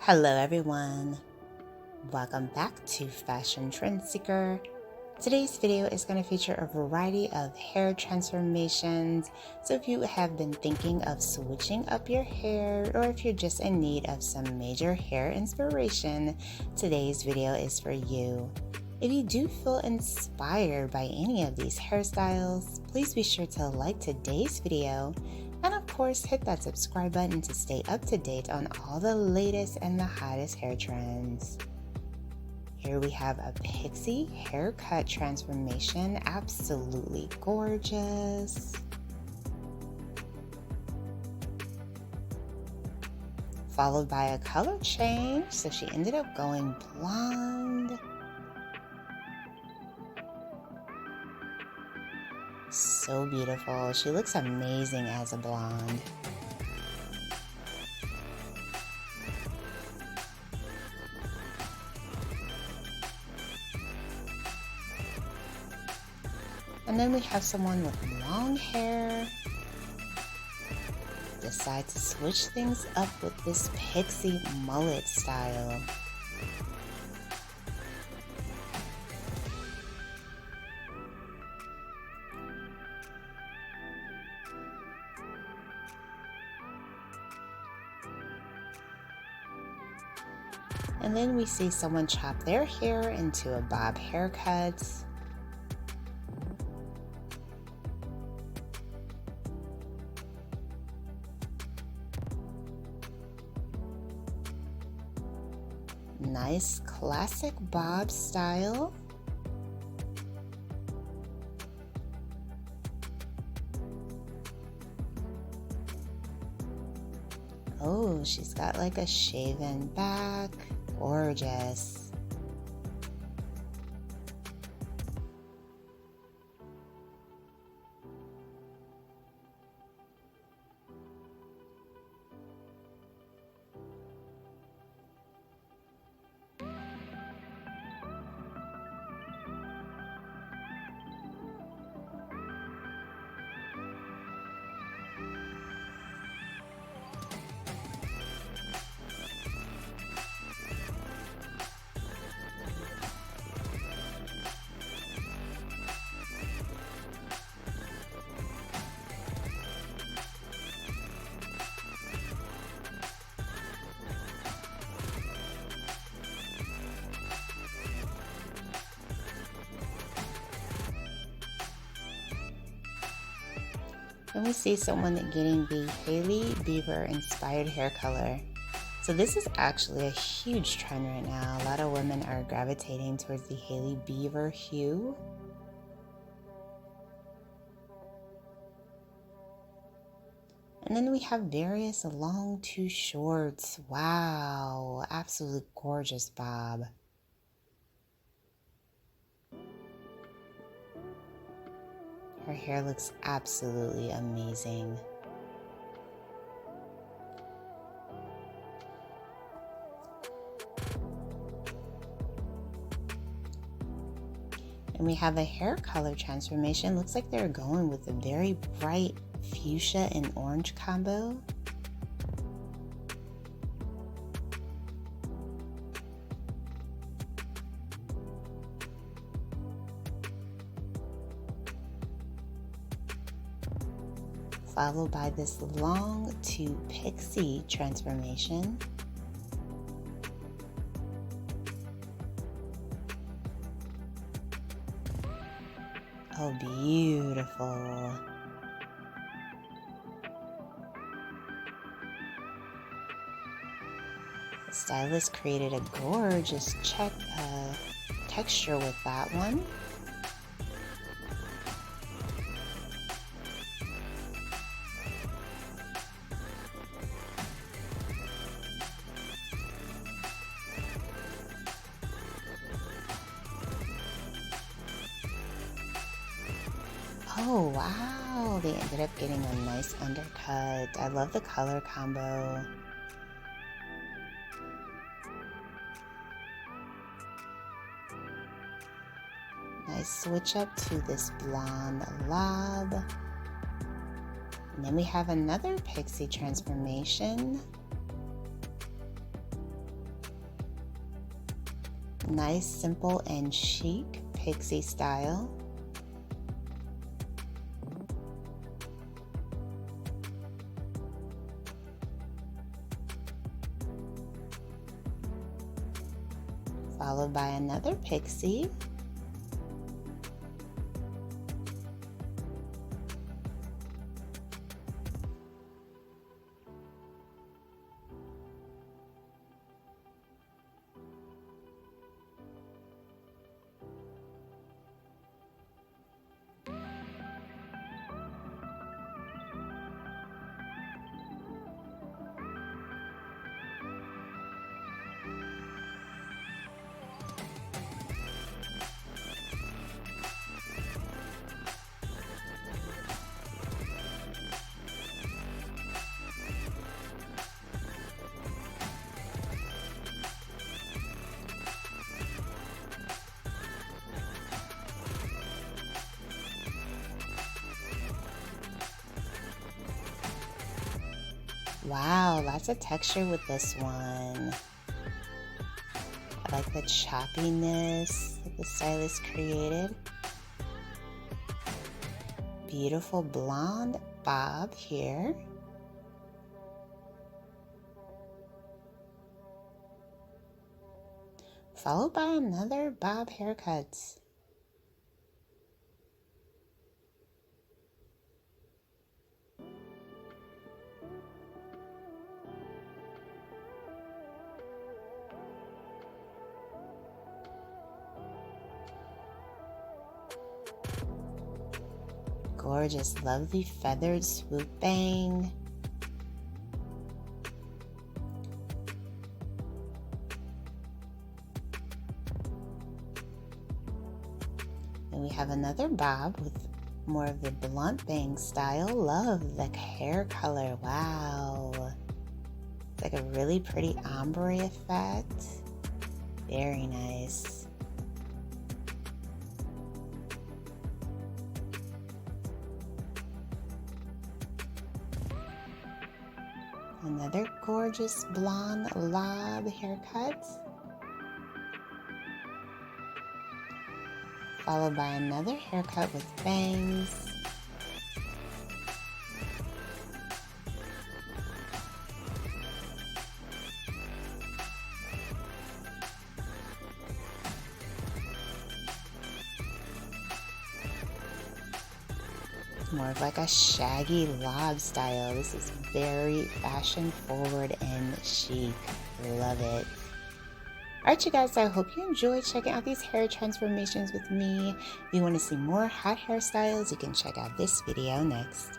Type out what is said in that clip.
Hello everyone, welcome back to Fashion Trend Seeker. Today's video is going to feature a variety of hair transformations, so if you have been thinking of switching up your hair or if you're just in need of some major hair inspiration, today's video is for you. If you do feel inspired by any of these hairstyles, please be sure to like today's video and of course hit that subscribe button to stay up to date on all the latest and the hottest hair trends. Here we have a pixie haircut transformation, absolutely gorgeous. Followed by a color change, so she ended up going blonde. So beautiful. She looks amazing as a blonde. And then we have someone with long hair. Decide to switch things up with this pixie mullet style. And then we see someone chop their hair into a bob haircut. Nice classic bob style. Oh, she's got like a shaven back. Gorgeous. And we see someone getting the Hailey Bieber inspired hair color. So this is actually a huge trend right now. A lot of women are gravitating towards the Hailey Bieber hue. And then we have various long to shorts. Wow, absolutely gorgeous bob. Her hair looks absolutely amazing. And we have a hair color transformation. Looks like they're going with a very bright fuchsia and orange combo. Followed by this long to pixie transformation. Oh, beautiful. The stylist created a gorgeous texture with that one. Oh wow, they ended up getting a nice undercut. I love the color combo. Nice switch up to this blonde lob. And then we have another pixie transformation. Nice, simple, and chic pixie style. Followed by another pixie. Wow, lots of texture with this one. I like the choppiness that the stylist created. Beautiful blonde bob here. Followed by another bob haircut. Gorgeous, lovely feathered swoop bang. And we have another bob with more of the blunt bang style. Love the hair color, wow. It's like a really pretty ombre effect. Very nice. Another gorgeous blonde lob haircut. Followed by another haircut with bangs. More of like a shaggy lob style. This is very fashion forward and chic. Love it. Alright you guys, I hope you enjoyed checking out these hair transformations with me. If you want to see more hot hairstyles, you can check out this video next.